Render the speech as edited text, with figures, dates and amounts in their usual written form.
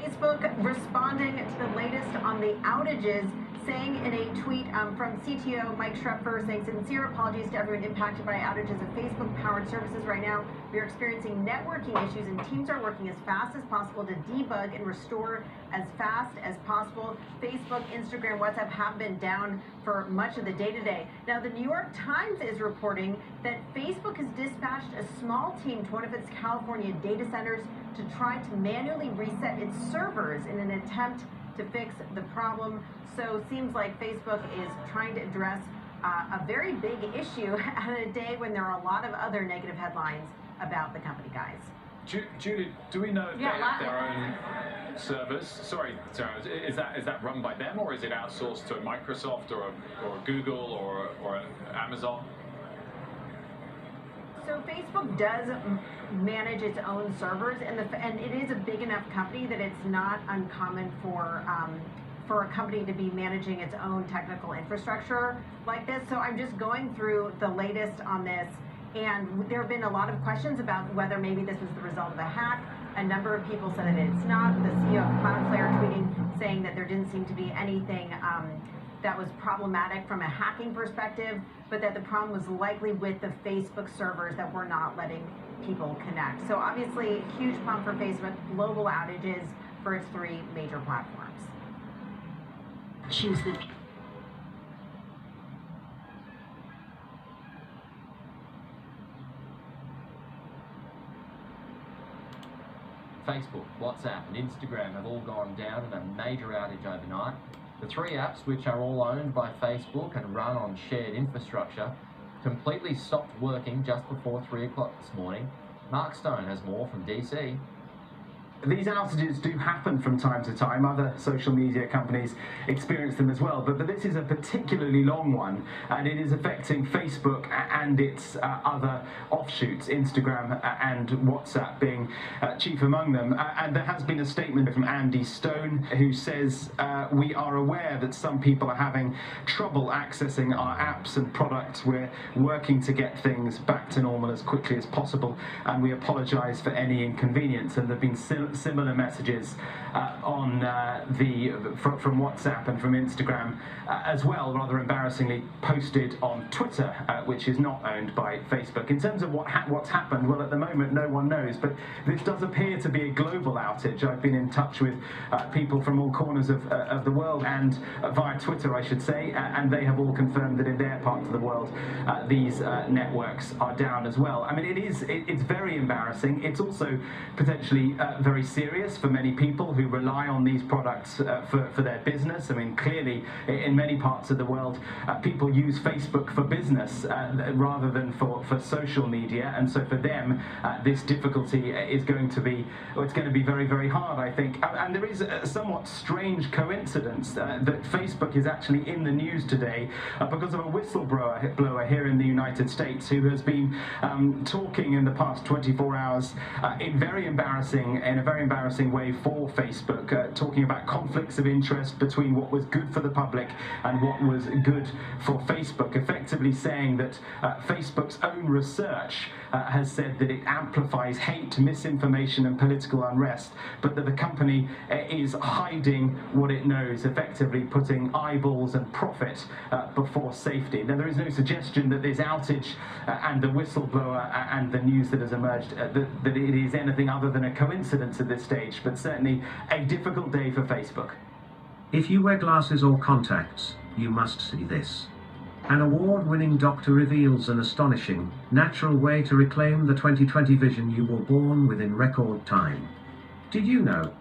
Facebook responding to the latest on the outages, saying in a tweet from CTO Mike Schrepfer, saying sincere apologies to everyone impacted by outages of Facebook-powered services. Right now, we are experiencing networking issues, and teams are working as fast as possible to debug and restore as fast as possible. Facebook, Instagram, WhatsApp have been down for much of the day today. Now, the New York Times is reporting that Facebook has dispatched a small team to one of its California data centers to try to manually reset its servers in an attempt to fix the problem. So it seems like Facebook is trying to address a very big issue at a day when there are a lot of other negative headlines about the company, guys. Judy, do we know if they have their own servers? Sorry, Sarah, is that run by them, or is it outsourced to a Microsoft or Google or Amazon? So Facebook does manage its own servers, and it is a big enough company that it's not uncommon for a company to be managing its own technical infrastructure like this. So I'm just going through the latest on this, and there have been a lot of questions about whether maybe this was the result of a hack. A number of people said that it's not. The CEO of Cloudflare tweeting saying that there didn't seem to be anything that was problematic from a hacking perspective, but that the problem was likely with the Facebook servers that were not letting people connect. So obviously, huge problem for Facebook, global outages for its 3 major platforms. Choose the Facebook, WhatsApp and Instagram have all gone down in a major outage overnight. The 3 apps, which are all owned by Facebook and run on shared infrastructure, completely stopped working just before 3 o'clock this morning. Mark Stone has more from DC. These outages do happen from time to time. Other social media companies experience them as well, but this is a particularly long one, and it is affecting Facebook and its other offshoots, Instagram and WhatsApp being chief among them. And there has been a statement from Andy Stone, who says, we are aware that some people are having trouble accessing our apps and products. We're working to get things back to normal as quickly as possible, and we apologize for any inconvenience. And there have been similar messages from WhatsApp and from Instagram as well, rather embarrassingly posted on Twitter, which is not owned by Facebook. In terms of what's happened, well, at the moment no one knows, but this does appear to be a global outage. I've been in touch with people from all corners of the world, and via Twitter I should say, and they have all confirmed that in their part of the world these networks are down as well. I mean, it's very embarrassing. It's also potentially very serious for many people who rely on these products for their business. I mean, clearly in many parts of the world people use Facebook for business rather than for social media, and so for them this difficulty is going to be, it's going to be very, very hard, I think. And there is a somewhat strange coincidence that Facebook is actually in the news today because of a whistleblower here in the United States who has been talking in the past 24 hours in a very embarrassing way for Facebook, talking about conflicts of interest between what was good for the public and what was good for Facebook, effectively saying that Facebook's own research has said that it amplifies hate, misinformation and political unrest, but that the company is hiding what it knows, effectively putting eyeballs and profit before safety. Now, there is no suggestion that this outage and the whistleblower and the news that has emerged, that it is anything other than a coincidence at this stage, but certainly a difficult day for Facebook. If you wear glasses or contacts, you must see this. An award-winning doctor reveals an astonishing, natural way to reclaim the 20/20 vision you were born with in record time. Did you know